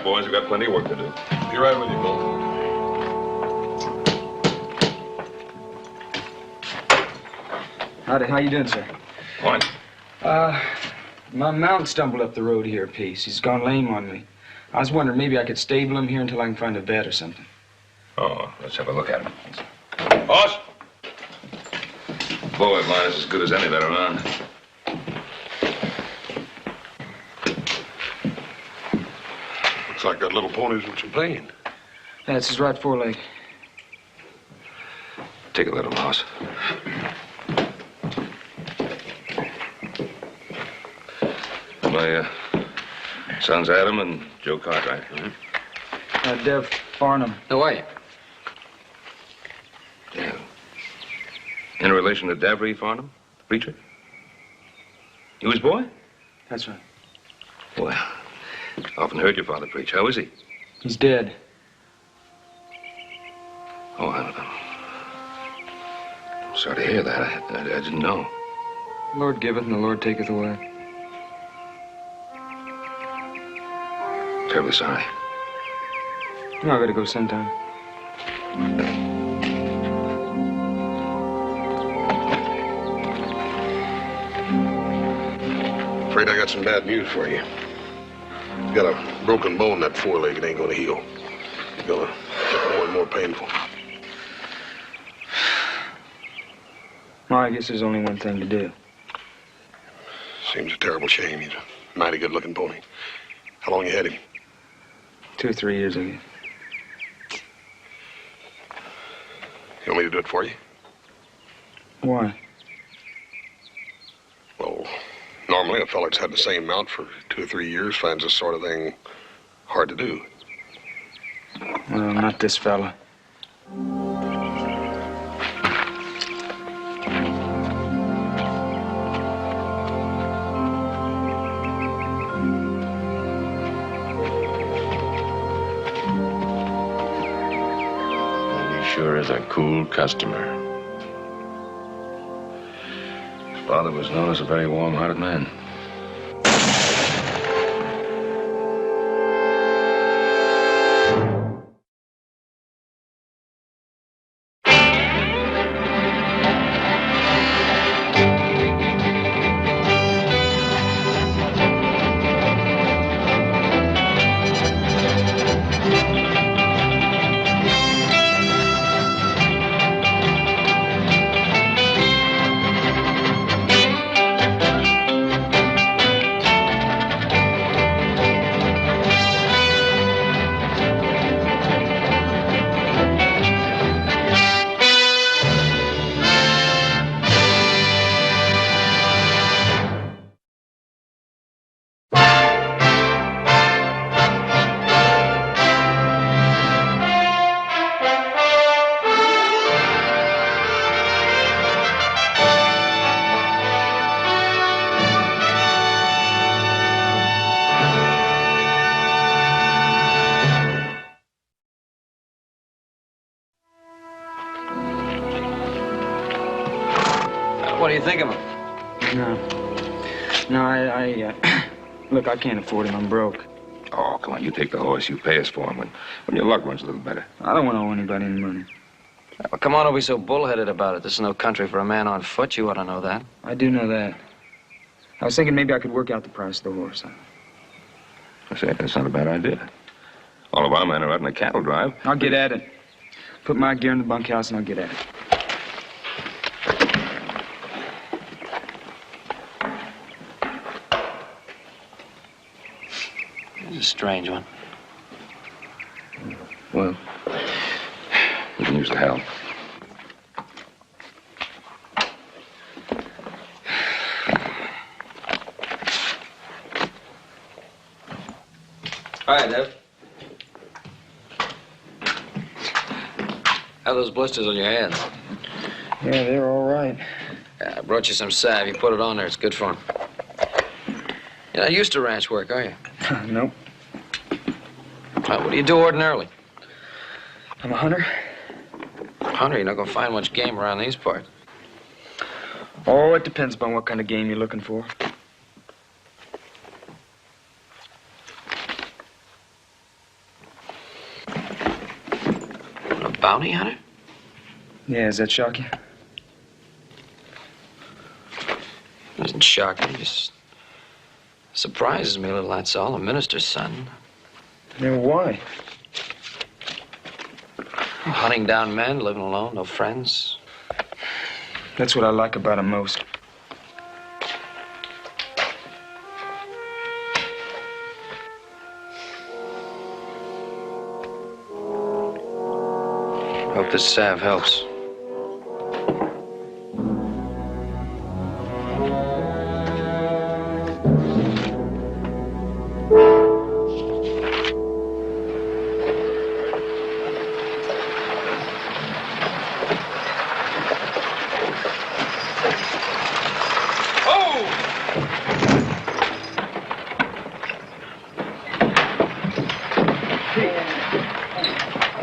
boys. We've got plenty of work to do. Be right with you, Bill. Howdy, how you doing, sir? Morning. My mount stumbled up the road here a piece. He's gone lame on me. I was wondering maybe I could stable him here until I can find a vet or something. Oh, let's have a look at him. Boss! Boy of mine is as good as any that around. Looks like that little pony's with some pain. Yeah, it's his right foreleg. Take a little, boss. My sons Adam and Joe Cartwright. Dev Farnham. How are you? Yeah. In relation to Davry Farnham, the preacher? You his boy? That's right. Well, often heard your father preach. How is he? He's dead. Oh, I'm sorry to hear that. I didn't know. The Lord giveth and the Lord taketh away. Terribly sorry. No, I gotta go sometime. Afraid I got some bad news for you. You got a broken bone in that foreleg. It ain't gonna heal. It's gonna get more and more painful. Well, I guess there's only one thing to do. Seems a terrible shame. He's a mighty good-looking pony. How long you had him? 2 or 3 years ago. You want me to do it for you? Why? Well, normally a fella that's had the same mount for 2 or 3 years finds this sort of thing hard to do. Well, not this fella. Sure is a cool customer. His father was known as a very warm-hearted man. What do you think of him? No, look, I can't afford him. I'm broke. Oh, come on, you take the horse. You pay us for him when your luck runs a little better. I don't want to owe anybody any money. Well, come on, don't be so bullheaded about it. This is no country for a man on foot. You ought to know that. I do know that. I was thinking maybe I could work out the price of the horse. I say, that's not a bad idea. All of our men are out in a cattle drive. I'll get at it. Put my gear in the bunkhouse and I'll get at it. This is a strange one. Well, we can use the help. All right, Dev. How are those blisters on your hands? Yeah, they're all right. I brought you some salve. You put it on there. It's good for them. You're not used to ranch work, are you? Nope. Well, what do you do ordinarily? I'm a hunter. Hunter, you're not going to find much game around these parts. Oh, it depends upon what kind of game you're looking for. Bounty hunter? Yeah, does that shock you? Doesn't shock me, just surprises me a little, that's all. A minister's son. Yeah, why? Hunting down men, living alone, no friends. That's what I like about him most. Hope this salve helps.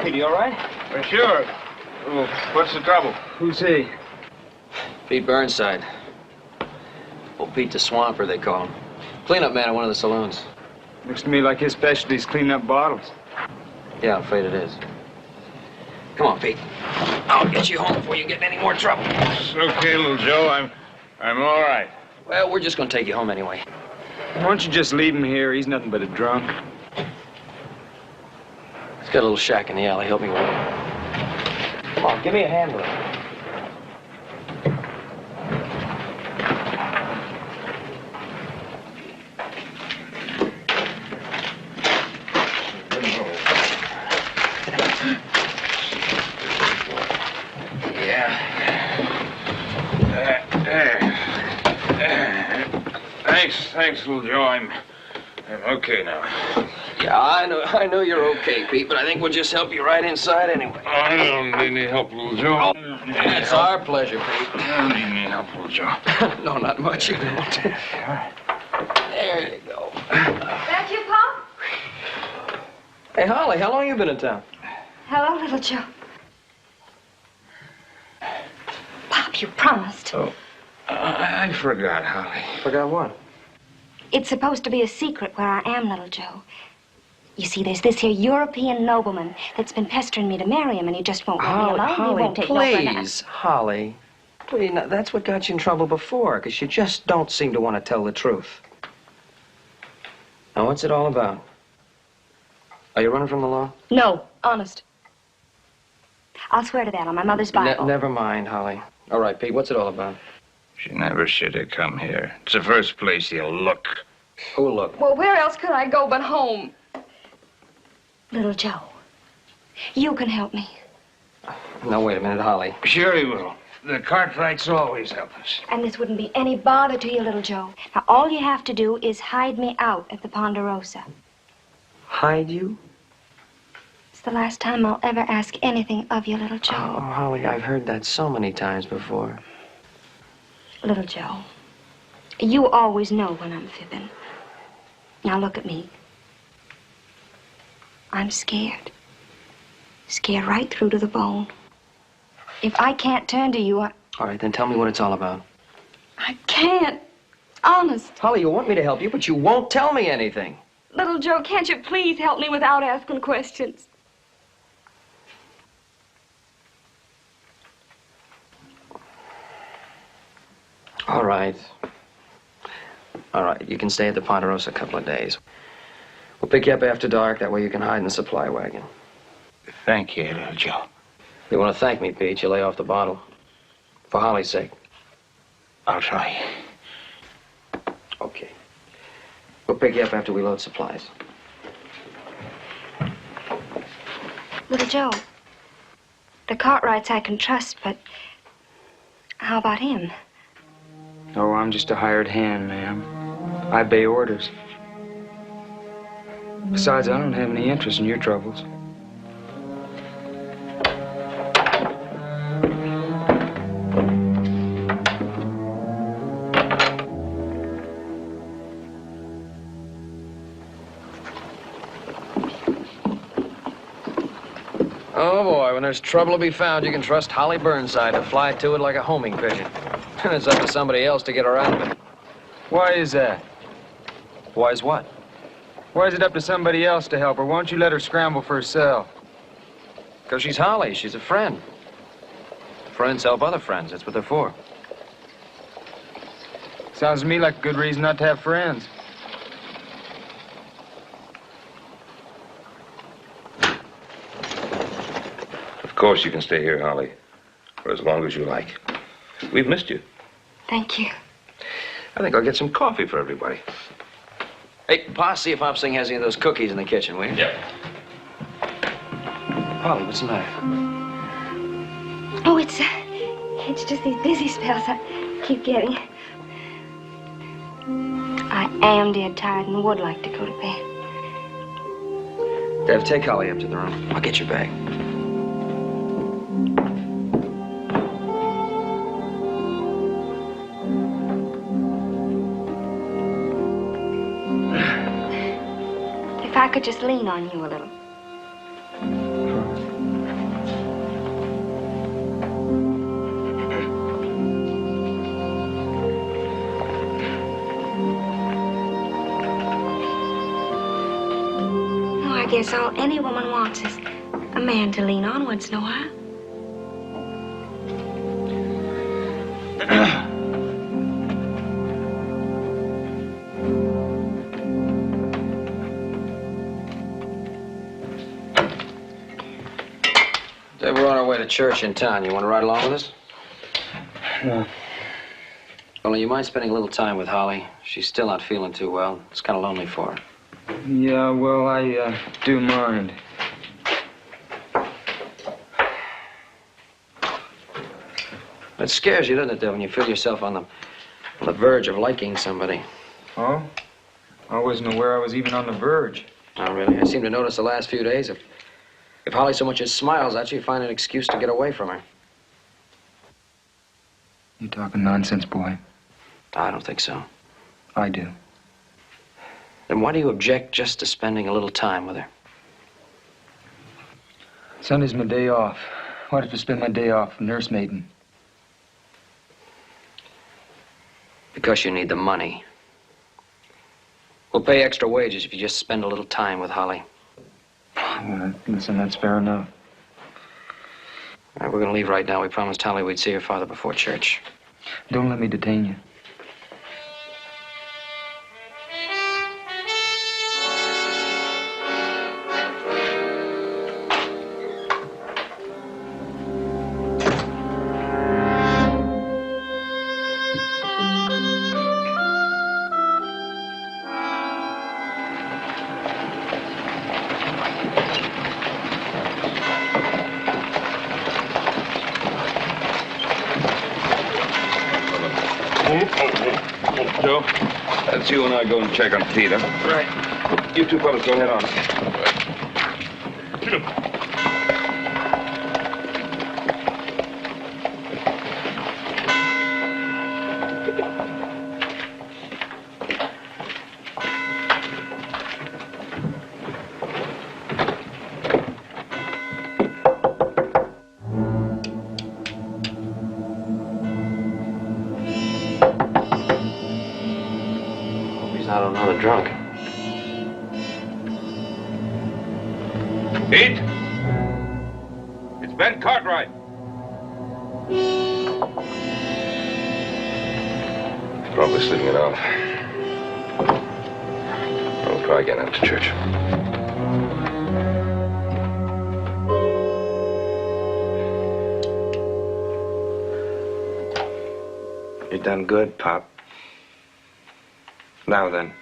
Pete, you all right? Well, sure. Well, what's the trouble? Who's he? Pete Burnside. Old Pete the Swamper, they call him. Cleanup man at one of the saloons. Looks to me like his specialty's cleaning up bottles. Yeah, I'm afraid it is. Come on, Pete. I'll get you home before you get in any more trouble. It's okay, little Joe. I'm all right. Well, we're just gonna take you home anyway. Why don't you just leave him here? He's nothing but a drunk. He's got a little shack in the alley. Help me with it. Come on, give me a hand with it. Thanks, little Joe. I'm okay now. Yeah, I know you're okay, Pete, but I think we'll just help you right inside anyway. I don't need any help, little Joe. It's our pleasure, Pete. I don't need any help, little Joe. No, not much, you don't. There you go. That you, Pop? Hey, Holly, how long you been in town? Hello, little Joe. Pop, you promised. Oh, I forgot, Holly. Forgot what? It's supposed to be a secret where I am, little Joe. You see, there's this here European nobleman that's been pestering me to marry him, and he just won't let me alone. He won't take no for an answer. Holly. Please, now, that's what got you in trouble before, because you just don't seem to want to tell the truth. Now, what's it all about? Are you running from the law? No, honest. I'll swear to that on my mother's Bible. Never mind, Holly. All right, Pete, what's it all about? She never should have come here. It's the first place you'll look. Who'll look? Well, where else could I go but home? Little Joe, you can help me. Now, wait a minute, Holly. Sure he will. The Cartwrights always help us. And this wouldn't be any bother to you, little Joe. Now, all you have to do is hide me out at the Ponderosa. Hide you? It's the last time I'll ever ask anything of you, little Joe. Oh, Holly, I've heard that so many times before. Little Joe, you always know when I'm fibbing. Now look at me. I'm scared. Scared right through to the bone. If I can't turn to you, All right, then tell me what it's all about. I can't. Honest. Holly, you want me to help you, but you won't tell me anything. Little Joe, can't you please help me without asking questions? All right. All right, you can stay at the Ponderosa a couple of days. We'll pick you up after dark. That way you can hide in the supply wagon. Thank you, little Joe. You want to thank me, Pete? You lay off the bottle. For Holly's sake. I'll try. Okay. We'll pick you up after we load supplies. Little Joe, the Cartwrights I can trust, but how about him? Oh, I'm just a hired hand, ma'am. I obey orders. Besides, I don't have any interest in your troubles. Oh, boy, when there's trouble to be found, you can trust Holly Burnside to fly to it like a homing pigeon. And it's up to somebody else to get her out of it. Why is that? Why is what? Why is it up to somebody else to help her? Why don't you let her scramble for herself? Because she's Holly. She's a friend. Friends help other friends. That's what they're for. Sounds to me like a good reason not to have friends. Of course you can stay here, Holly, for as long as you like. We've missed you. Thank you. I think I'll get some coffee for everybody. Hey, Pa, see if Hopsing has any of those cookies in the kitchen, will you? Yeah. Holly, what's the matter? Oh, it's just these dizzy spells I keep getting. I am dead tired and would like to go to bed. Dev, take Holly up to the room. I'll get your bag. If I could just lean on you a little. I guess all any woman wants is a man to lean on once in a while. Dave, we're on our way to church in town. You want to ride along with us? No. Only you mind spending a little time with Holly? She's still not feeling too well. It's kind of lonely for her. Yeah, well, I do mind. It scares you, doesn't it, Dave, when you feel yourself on the verge of liking somebody? Oh? I wasn't aware I was even on the verge. Oh, really? I seem to notice the last few days, if Holly so much as smiles at you, you find an excuse to get away from her. You talking nonsense, boy? I don't think so. I do. Then why do you object just to spending a little time with her? Sunday's my day off. Why'd I have to spend my day off nursemaiding? Because you need the money. We'll pay extra wages if you just spend a little time with Holly. Listen, that's fair enough. All right, we're gonna leave right now. We promised Holly we'd see her father before church. Don't let me detain you. Joe, let's you and I go and check on Peter. Right. You two fellas go ahead on. Not another drunk. Pete? It's Ben Cartwright. Probably sleeping it off. I'll try again after church. You done good, Pop. Now then,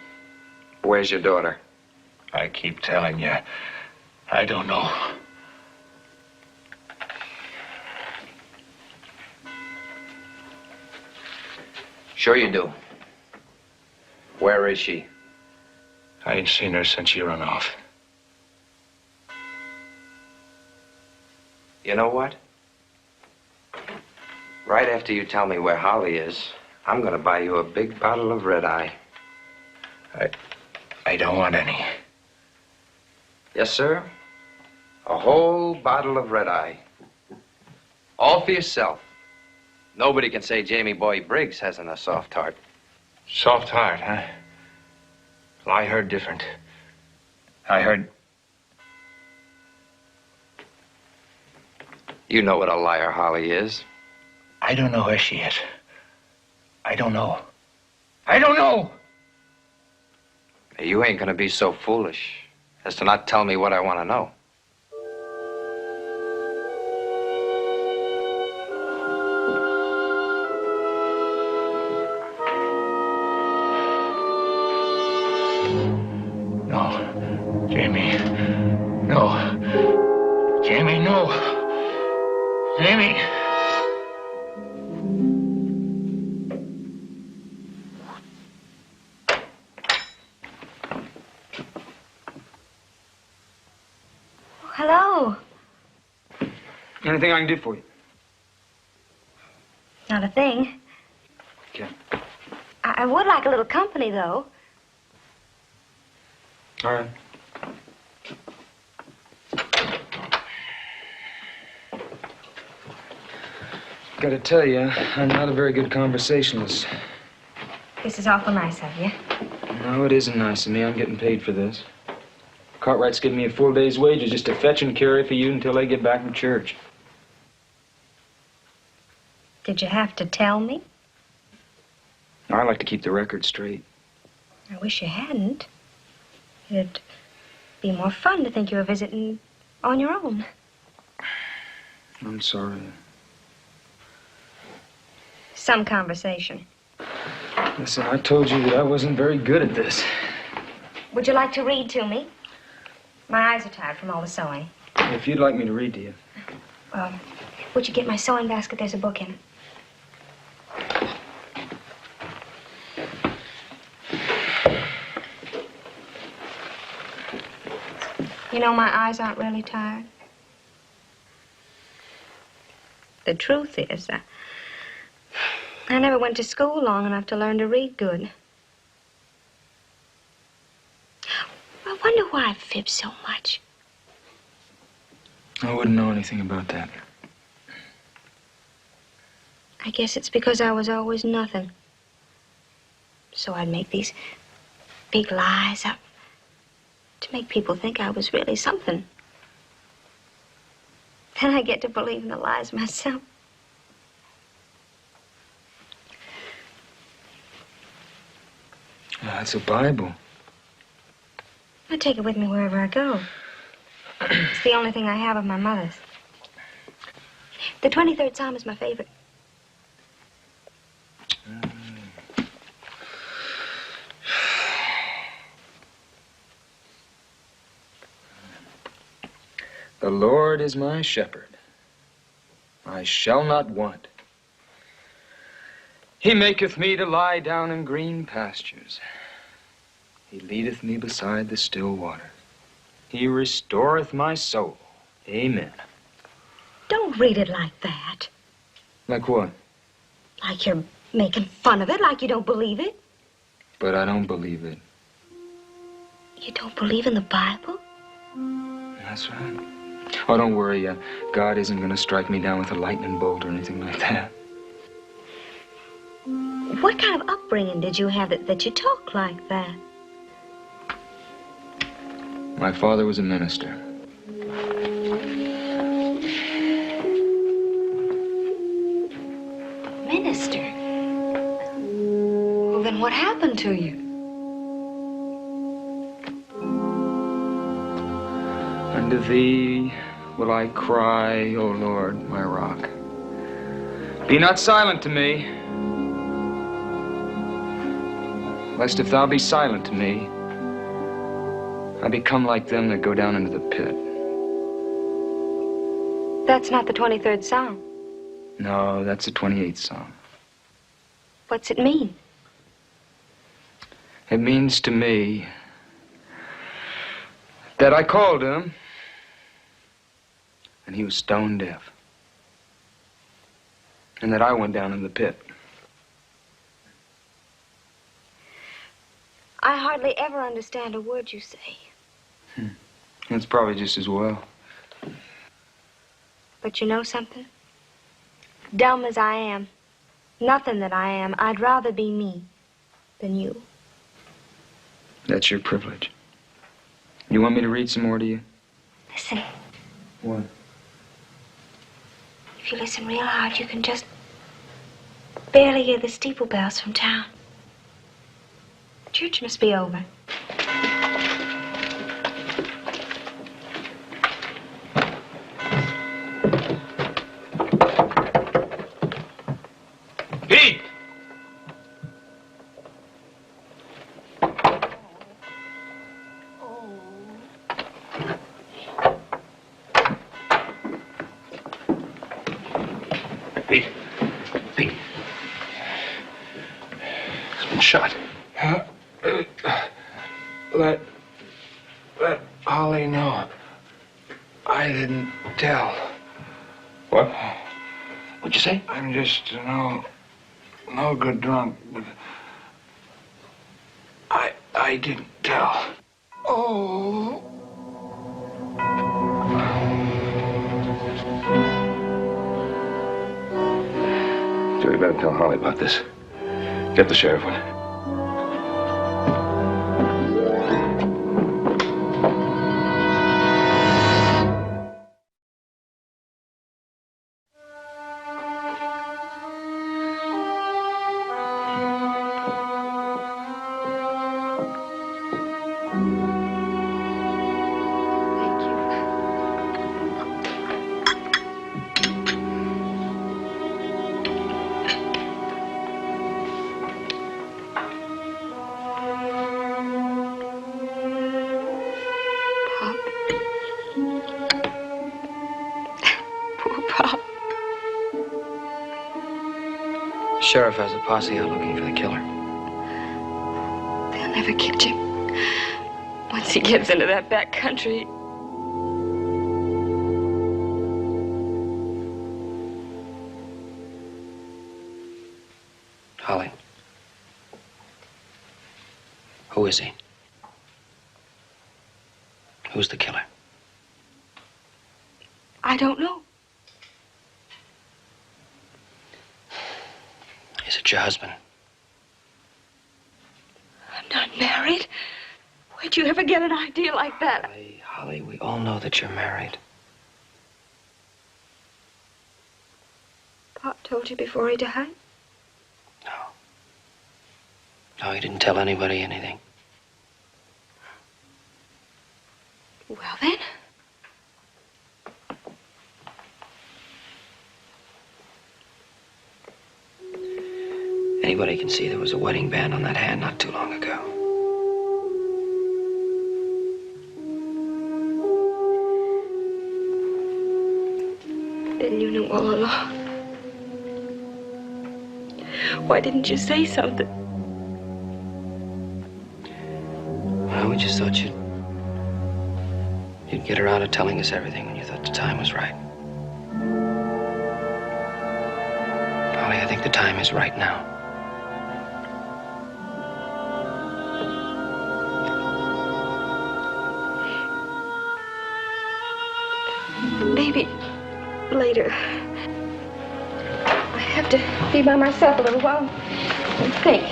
where's your daughter? I keep telling you, I don't know. Sure you do. Where is she? I ain't seen her since you run off. You know what? Right after you tell me where Holly is, I'm gonna buy you a big bottle of red-eye. I don't want any. Yes, sir. A whole bottle of red-eye. All for yourself. Nobody can say Jamie Boy Briggs hasn't a soft heart. Soft heart, huh? Well, I heard different. I heard... You know what a liar Holly is. I don't know where she is. I don't know. I don't know! You ain't gonna be so foolish as to not tell me what I want to know. No. Jamie. No. Jamie, no. Jamie. Hello. Anything I can do for you? Not a thing. Okay. I would like a little company, though. All right. Gotta tell you, I'm not a very good conversationalist. This is awful nice of you. No, it isn't nice of me. I'm getting paid for this. Cartwright's giving me a full day's wages just to fetch and carry for you until they get back from church. Did you have to tell me? I like to keep the record straight. I wish you hadn't. It'd be more fun to think you were visiting on your own. I'm sorry. Some conversation. Listen, I told you that I wasn't very good at this. Would you like to read to me? My eyes are tired from all the sewing. If you'd like me to read to you. Would you get my sewing basket? There's a book in it. You know, my eyes aren't really tired. The truth is, I never went to school long enough to learn to read good. I wonder why I fib so much. I wouldn't know anything about that. I guess it's because I was always nothing. So I'd make these big lies up to make people think I was really something. Then I get to believe in the lies myself. That's a Bible. I take it with me wherever I go. It's the only thing I have of my mother's. The 23rd Psalm is my favorite. The Lord is my shepherd. I shall not want. He maketh me to lie down in green pastures. He leadeth me beside the still water. He restoreth my soul. Amen. Don't read it like that. Like what? Like you're making fun of it, like you don't believe it. But I don't believe it. You don't believe in the Bible? That's right. Oh, don't worry. God isn't going to strike me down with a lightning bolt or anything like that. What kind of upbringing did you have that you talk like that? My father was a minister. Minister? Well, then what happened to you? Unto thee will I cry, O Lord, my rock. Be not silent to me, lest if thou be silent to me, I become like them that go down into the pit. That's not the 23rd Psalm. No, that's the 28th Psalm. What's it mean? It means to me that I called him, and he was stone deaf. And that I went down in the pit. I hardly ever understand a word you say. That's probably just as well. But you know something? Dumb as I am, nothing that I am, I'd rather be me than you. That's your privilege. You want me to read some more to you? Listen. What? If you listen real hard, you can just barely hear the steeple bells from town. Church must be over. Pete! Pete. Pete. He's been shot. Let Holly know. I didn't tell. What? What'd you say? I'm just no good drunk, but I didn't tell. Oh. Joe, you better tell Holly about this. Get the sheriff one. Sheriff has a posse out looking for the killer. They'll never catch him. Once he gets into that back country. Holly. Who is he? Who's the killer? I don't know. Is it your husband? I'm not married. Where'd you ever get an idea like that? Holly, we all know that you're married. Pop told you before he died? No, he didn't tell anybody anything. Well, then. Anybody can see there was a wedding band on that hand not too long ago. Then you knew all along. Why didn't you say something? Well, we just thought you'd get around to telling us everything when you thought the time was right. Holly, I think the time is right now. Maybe later. I have to be by myself a little while and think.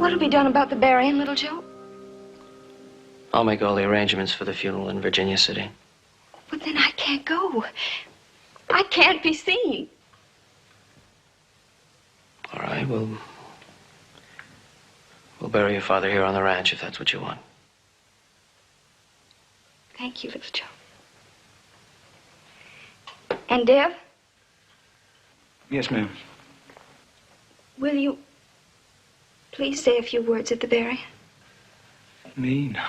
What'll be done about the burying, little Joe? I'll make all the arrangements for the funeral in Virginia City. But then I can't go. I can't be seen. All right, we'll bury your father here on the ranch if that's what you want. Thank you, little Joe. And Dev, Yes, ma'am. will you please say a few words at the burying? Me? No.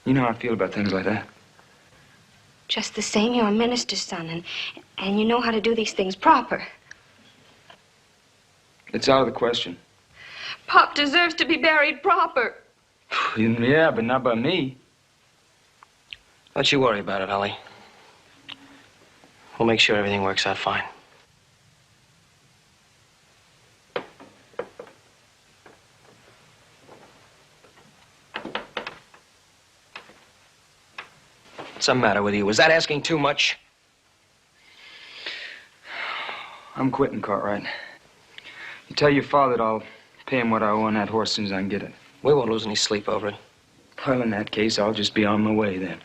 You know how I feel about things like that. Just the same, you're a minister's son, and you know how to do these things proper. It's out of the question. Pop deserves to be buried proper. Yeah, but not by me. Don't you worry about it, Holly. We'll make sure everything works out fine. What's the matter with you? Was that asking too much? I'm quitting, Cartwright. You tell your father that I'll pay him what I owe on that horse as soon as I can get it. We won't lose any sleep over it. Well, in that case, I'll just be on my way then.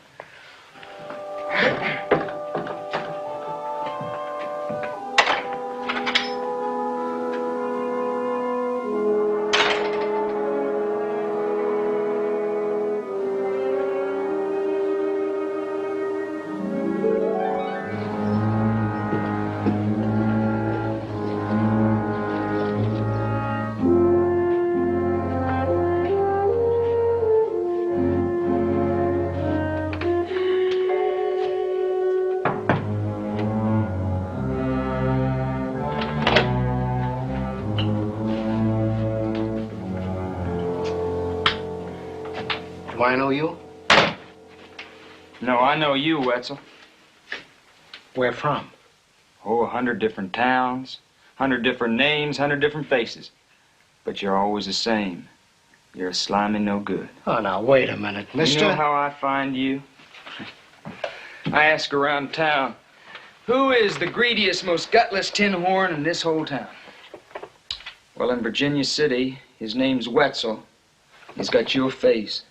Do I know you? No, I know you, Wetzel. Where from? Oh, 100 different towns, 100 different names, 100 different faces. But you're always the same. You're a slimy no good. Oh, now, wait a minute, mister. You know how I find you? I ask around town, who is the greediest, most gutless tin horn in this whole town? Well, in Virginia City, his name's Wetzel. He's got your face.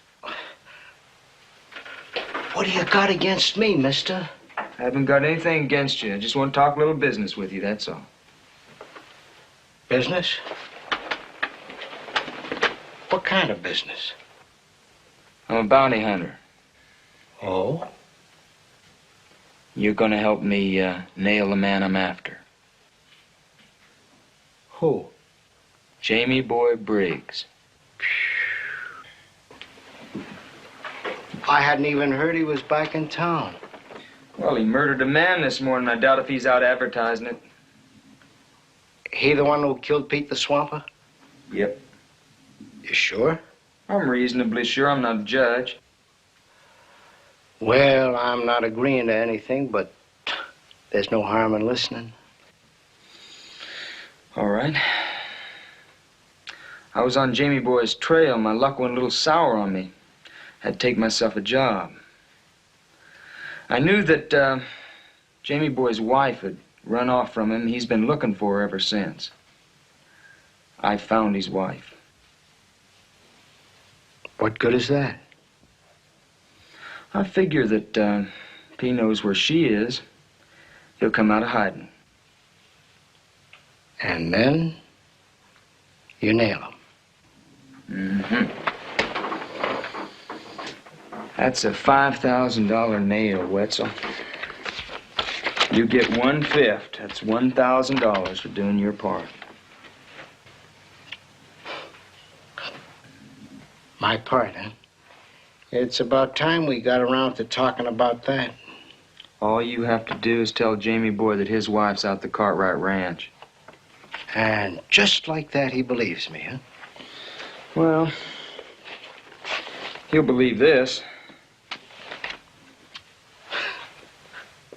What do you got against me, mister? I haven't got anything against you. I just want to talk a little business with you, that's all. Business? What kind of business? I'm a bounty hunter. Oh? You're gonna help me nail the man I'm after. Who? Jamie Boy Briggs. I hadn't even heard he was back in town. Well, he murdered a man this morning. I doubt if he's out advertising it. He the one who killed Pete the Swamper? Yep. You sure? I'm reasonably sure. I'm not a judge. Well, I'm not agreeing to anything, but there's no harm in listening. All right. I was on Jamie Boy's trail. My luck went a little sour on me. Had to take myself a job. I knew that Jamie Boy's wife had run off from him. He's been looking for her ever since. I found his wife. What good is that? I figure that if he knows where she is, he'll come out of hiding. And then you nail him. Mm-hmm. That's a $5,000 nail, Wetzel. You get 1/5. That's $1,000 for doing your part. My part, huh? It's about time we got around to talking about that. All you have to do is tell Jamie Boy that his wife's out the Cartwright Ranch. And just like that, he believes me, huh? Well, he'll believe this.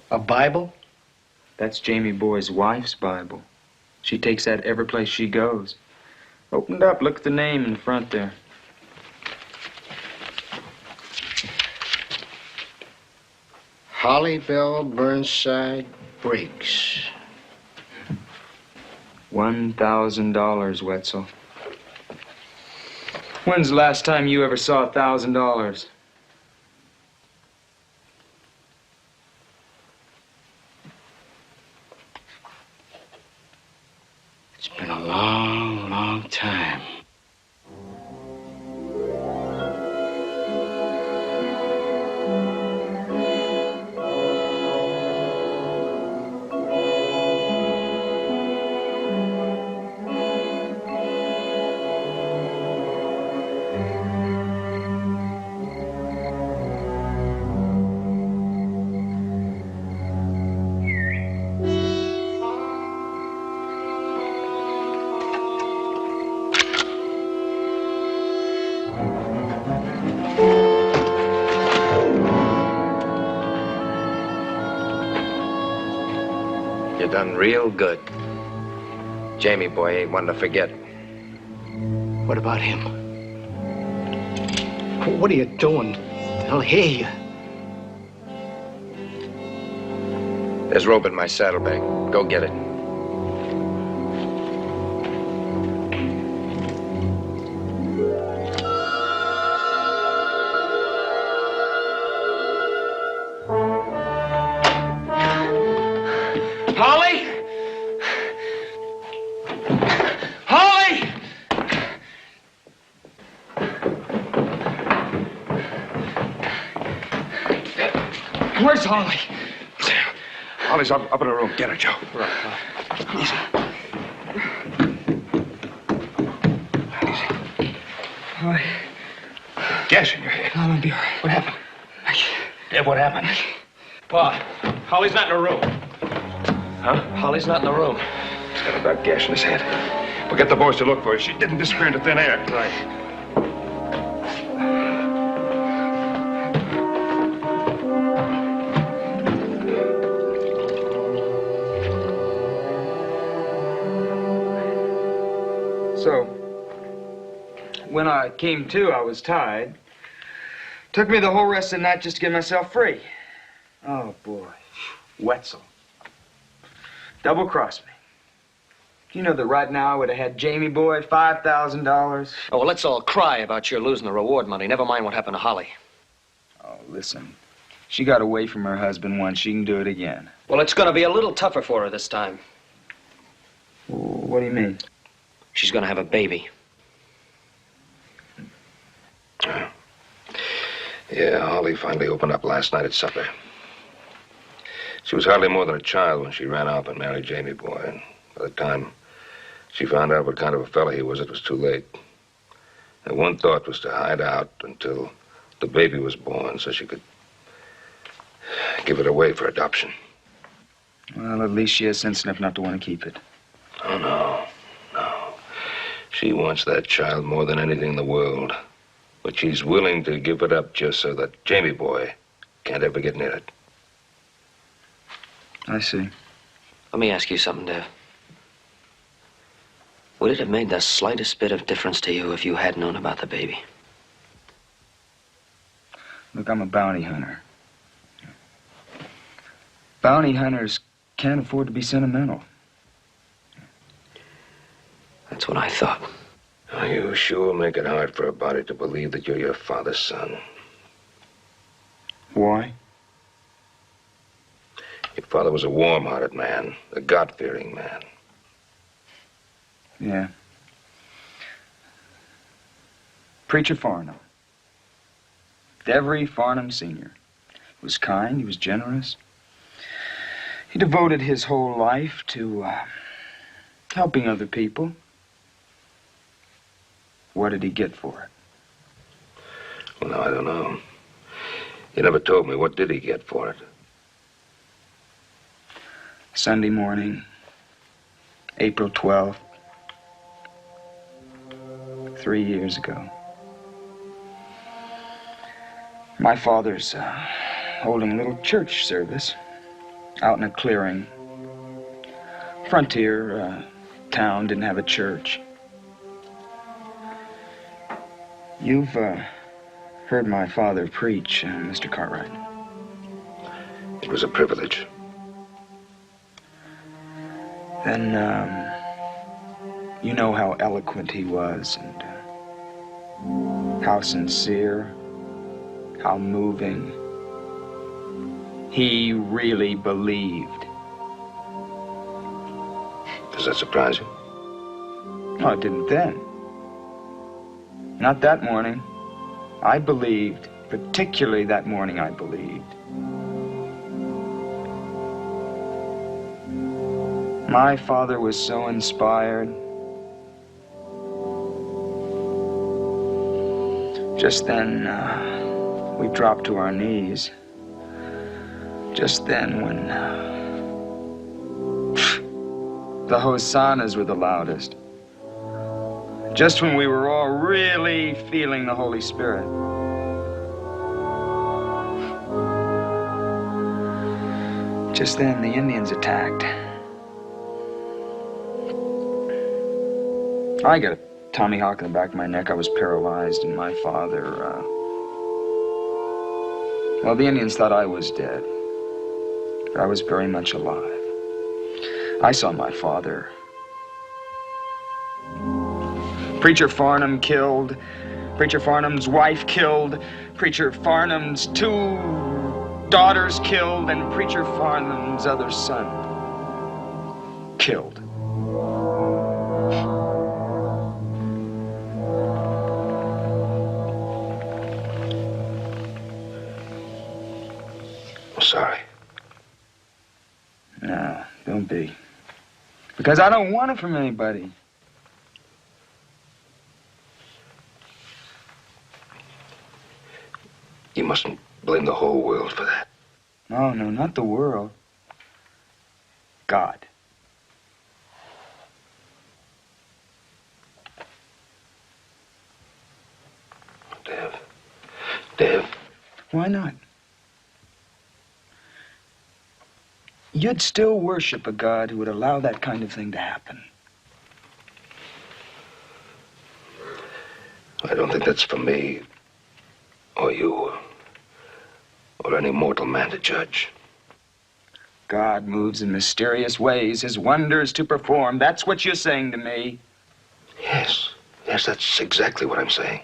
A Bible? That's Jamie Boy's wife's Bible. She takes that every place she goes. Open it up. Look at the name in the front there. Holly Bell Burnside Briggs. $1,000, Wetzel. When's the last time you ever saw $1,000? It's been a long, long time. You done real good. Jamie Boy ain't one to forget. What about him? What are you doing? He'll hear you. There's rope in my saddlebag. Go get it. Where's Holly? Holly's up in her room. Get her, Joe. Right. Easy. Holly. Gas in your head. I'm gonna be all right. What happened? Deb, what happened? Pa, Holly's not in her room. Huh? Holly's not in the room. He's got a bad gash in his head. We'll get the boys to look for her. She didn't disappear into thin air. Right. So, when I came to, I was tied. Took me the whole rest of the night just to get myself free. Oh, boy. Wetzel. Double-crossed me. You know that right now I would have had Jamie Boy $5,000. Oh, well, let's all cry about your losing the reward money. Never mind what happened to Holly. Oh, listen. She got away from her husband once. She can do it again. Well, it's going to be a little tougher for her this time. What do you mean? She's going to have a baby. Yeah, Holly finally opened up last night at supper. She was hardly more than a child when she ran off and married Jamie Boy. And by the time she found out what kind of a fella he was, it was too late. Her one thought was to hide out until the baby was born so she could give it away for adoption. Well, at least she has sense enough not to want to keep it. Oh, no. She wants that child more than anything in the world. But she's willing to give it up just so that Jamie Boy can't ever get near it. I see. Let me ask you something, Dev. Would it have made the slightest bit of difference to you if you had known about the baby? Look, I'm a bounty hunter. Bounty hunters can't afford to be sentimental. That's what I thought. You sure make it hard for a body to believe that you're your father's son. Why? Your father was a warm-hearted man, a God-fearing man. Yeah. Preacher Farnham. Devery Farnham Sr. He was kind, he was generous. He devoted his whole life to helping other people. What did he get for it? Well, now, I don't know. You never told me. What did he get for it? Sunday morning, April 12th, 3 years ago. My father's holding a little church service out in a clearing. Frontier town, didn't have a church. You've heard my father preach, Mr. Cartwright. It was a privilege. Then, you know how eloquent he was and how sincere, how moving. He really believed. Does that surprise you? No, it didn't then. Not that morning. I believed, particularly that morning I believed. My father was so inspired. Just then, we dropped to our knees. Just then when the hosannas were the loudest. Just when we were all really feeling the Holy Spirit. Just then, the Indians attacked. I got a Tommy Hawk in the back of my neck. I was paralyzed, and my father, well, the Indians thought I was dead. But I was very much alive. I saw my father. Preacher Farnham killed, Preacher Farnham's wife killed, Preacher Farnham's 2 daughters killed, and Preacher Farnham's other son killed. sorry. No, don't be. Because I don't want it from anybody. You mustn't blame the whole world for that. No, not the world. God. Dev. Why not? You'd still worship a God who would allow that kind of thing to happen. I don't think that's for me, or you, or any mortal man to judge. God moves in mysterious ways, his wonders to perform. That's what you're saying to me. Yes, that's exactly what I'm saying.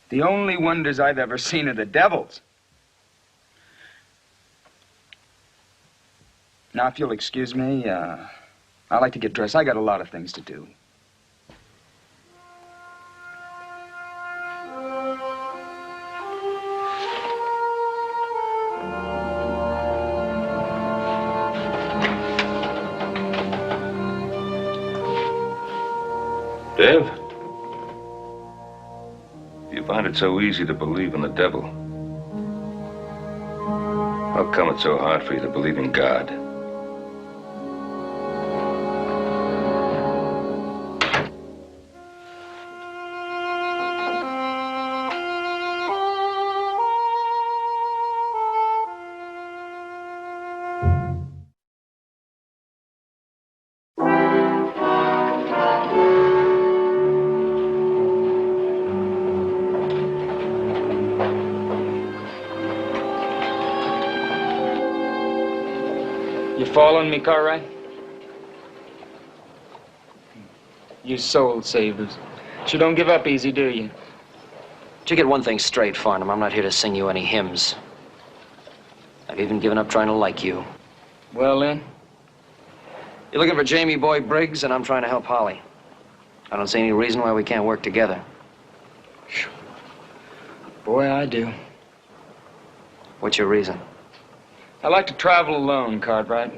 The only wonders I've ever seen are the devil's. Now, if you'll excuse me, I like to get dressed. I got a lot of things to do. Dev? You find it so easy to believe in the devil. How come it's so hard for you to believe in God? You following me, Cartwright? You soul savers. You don't give up easy, do you? But you get one thing straight, Farnham. I'm not here to sing you any hymns. I've even given up trying to like you. Well, then? You're looking for Jamie Boy Briggs, and I'm trying to help Holly. I don't see any reason why we can't work together. Boy, I do. What's your reason? I like to travel alone, Cartwright.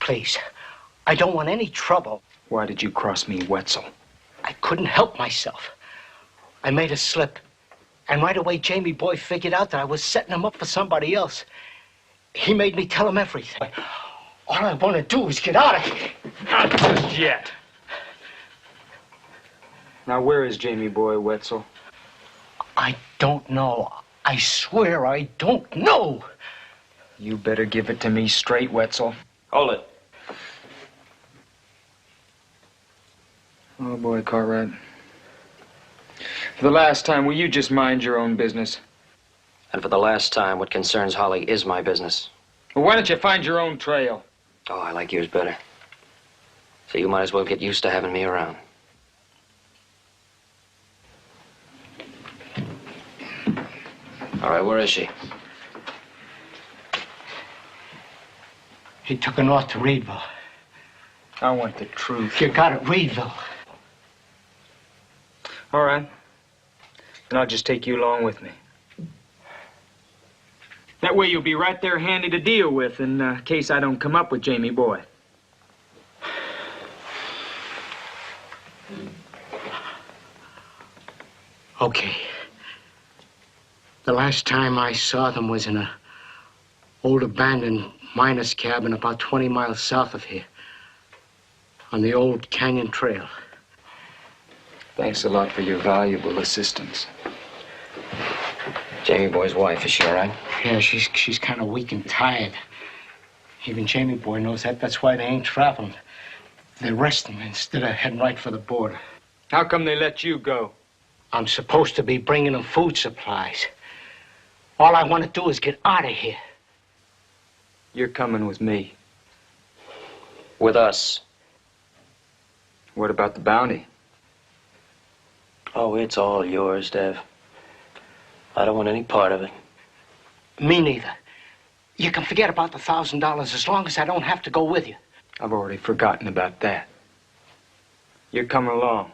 Please, I don't want any trouble. Why did you cross me, Wetzel? I couldn't help myself. I made a slip, and right away Jamie Boy figured out that I was setting him up for somebody else. He made me tell him everything. All I want to do is get out of here. Not just yet. Now, where is Jamie Boy, Wetzel? I don't know. I swear I don't know. You better give it to me straight, Wetzel. Hold it. Oh, boy, Cartwright. For the last time, will you just mind your own business? And for the last time, what concerns Holly is my business. Well, why don't you find your own trail? Oh, I like yours better. So you might as well get used to having me around. All right, where is she? He took her north to Reedville. I want the truth. You got it, Reedville. All right. Then I'll just take you along with me. That way you'll be right there handy to deal with in case I don't come up with Jamie Boy. Okay. The last time I saw them was in an old abandoned miner's cabin about 20 miles south of here, on the old Canyon Trail. Thanks a lot for your valuable assistance. Jamie Boy's wife, is she all right? Yeah, she's kind of weak and tired. Even Jamie Boy knows that. That's why they ain't traveling. They're resting instead of heading right for the border. How come they let you go? I'm supposed to be bringing them food supplies. All I want to do is get out of here. You're coming with me. With us. What about the bounty? Oh, it's all yours, Dev. I don't want any part of it. Me neither. You can forget about the $1,000 as long as I don't have to go with you. I've already forgotten about that. You're coming along.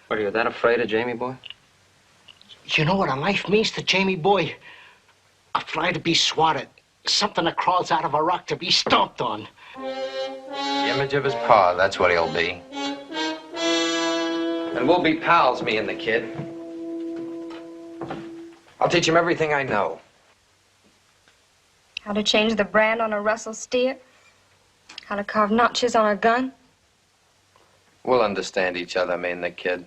What, are you that afraid of Jamie Boy? You know what a life means to Jamie Boy? A fly to be swatted. Something that crawls out of a rock to be stomped on. The image of his pa, that's what he'll be. And we'll be pals, me and the kid. I'll teach him everything I know. How to change the brand on a Russell steer? How to carve notches on a gun? We'll understand each other, me and the kid.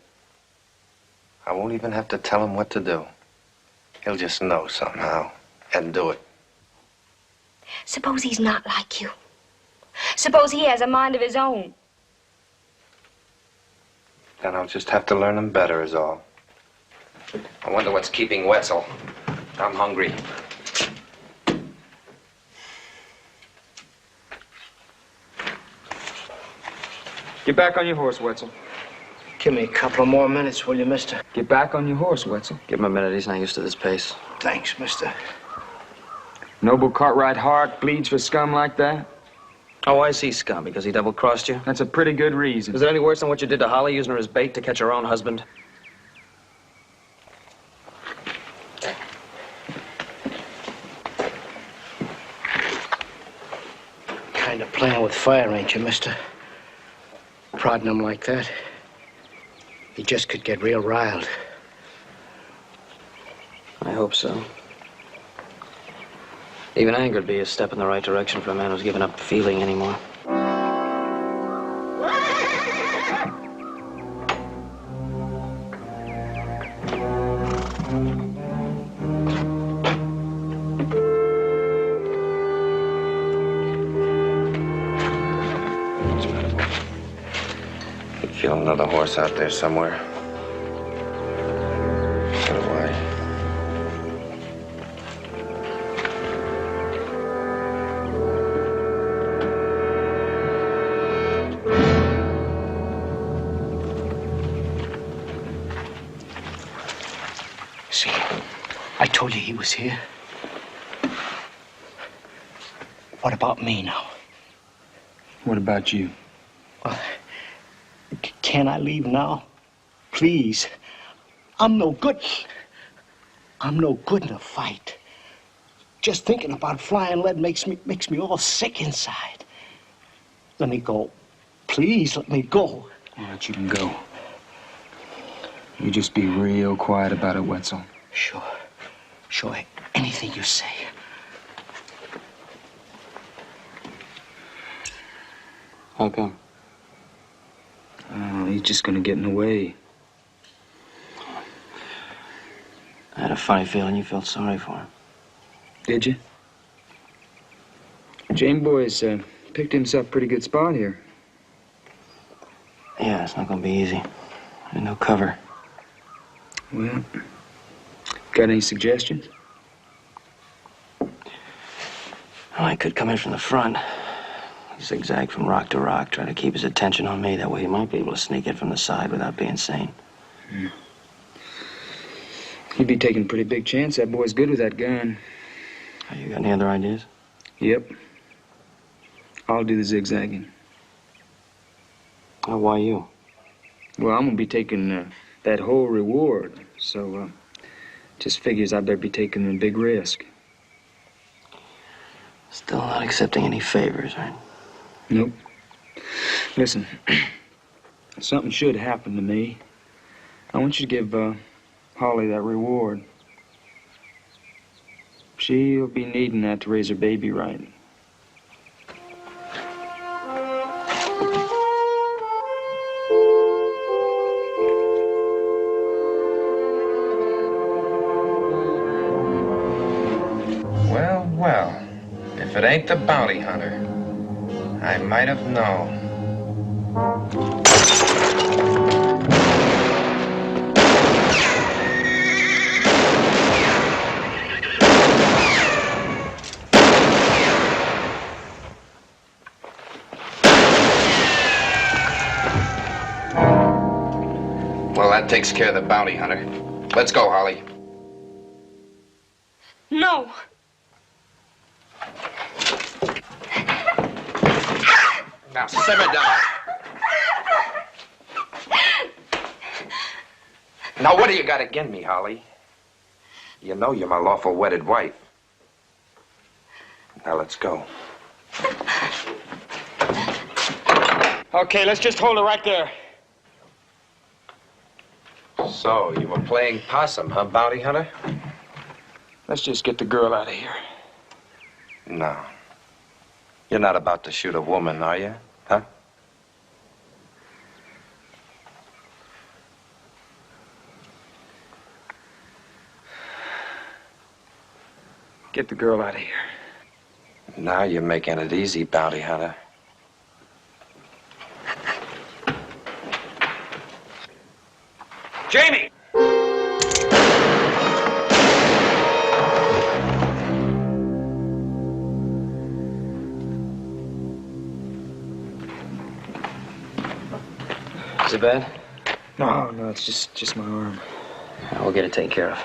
I won't even have to tell him what to do. He'll just know somehow and do it. Suppose he's not like you. Suppose he has a mind of his own. Then I'll just have to learn him better is all. I wonder what's keeping Wetzel. I'm hungry. Get back on your horse, Wetzel. Give me a couple of more minutes, will you, mister? Get back on your horse, Wetzel. Give him a minute. He's not used to this pace. Thanks, mister. Noble Cartwright Hart bleeds for scum like that? Oh, why is he scum? Because he double-crossed you? That's a pretty good reason. Is it any worse than what you did to Holly, using her as bait to catch her own husband? Kind of playing with fire, ain't you, mister? Prodding him like that, he just could get real riled. I hope so. Even anger would be a step in the right direction for a man who's given up feeling anymore. Feel another horse out there somewhere. So do I. See, I told you he was here. What about me now? What about you? Can I leave now? Please. I'm no good. I'm no good in a fight. Just thinking about flying lead makes me all sick inside. Let me go. Please let me go. All right, you can go. You just be real quiet about it, Wetzel. Sure. Sure. Anything you say. How come? Oh, he's just gonna get in the way. I had a funny feeling you felt sorry for him. Did you? Jamie Boy's picked himself a pretty good spot here. Yeah, it's not gonna be easy. There's no cover. Well, got any suggestions? Well, I could come in from the front. Zigzag from rock to rock, try to keep his attention on me. That way he might be able to sneak in from the side without being seen. He'd be taking a pretty big chance. That boy's good with that gun. Oh, you got any other ideas? Yep. I'll do the zigzagging. Oh, why you? Well, I'm gonna be taking that whole reward, so just figures I better be taking a big risk. Still not accepting any favors, right? Nope. Listen, something should happen to me. I want you to give Holly that reward. She'll be needing that to raise her baby right. Well, well. If it ain't the bounty hunter, I might have known. That takes care of the bounty hunter. Let's go, Holly. No. Now, simmer down. Now, what do you got against me, Holly? You know you're my lawful wedded wife. Now, let's go. Okay, let's just hold her right there. So, you were playing possum, huh, bounty hunter? Let's just get the girl out of here. No. You're not about to shoot a woman, are you? Huh? Get the girl out of here. Now you're making it easy, bounty hunter. Jamie! Is it bad? No, it's just my arm. We'll get it taken care of.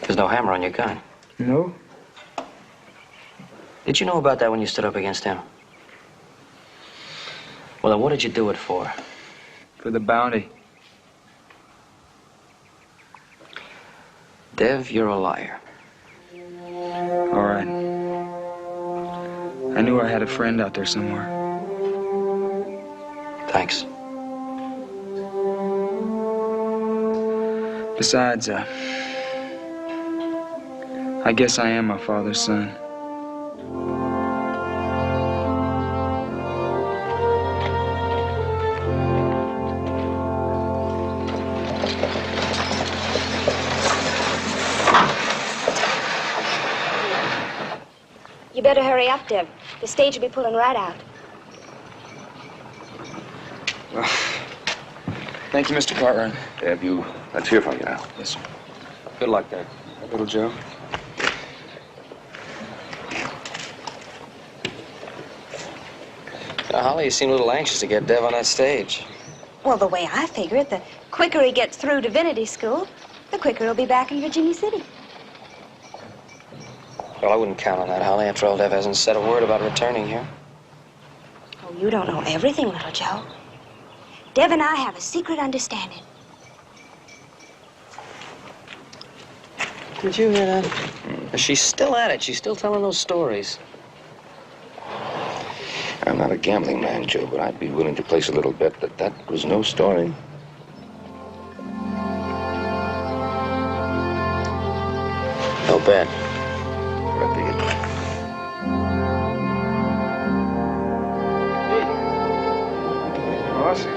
There's no hammer on your gun. No? Did you know about that when you stood up against him? Well, then what did you do it for? For the bounty. Dev, you're a liar. All right. I knew I had a friend out there somewhere. Thanks. Besides, I guess I am my father's son. You better hurry up, Deb. The stage will be pulling right out. Well, thank you, Mr. Cartwright. Deb, let's hear from you now. Yes, sir. Good luck there. Little Joe. Now, Holly, you seem a little anxious to get Dev on that stage. Well, the way I figure it, the quicker he gets through divinity school, the quicker he'll be back in Virginia City. Well, I wouldn't count on that, Holly. After all, Dev hasn't said a word about returning here. Oh, you don't know everything, little Joe. Deb and I have a secret understanding. Did you hear that? She's still at it. She's still telling those stories. I'm not a gambling man, Joe, but I'd be willing to place a little bet that that was no story. No bet. I figured. Awesome.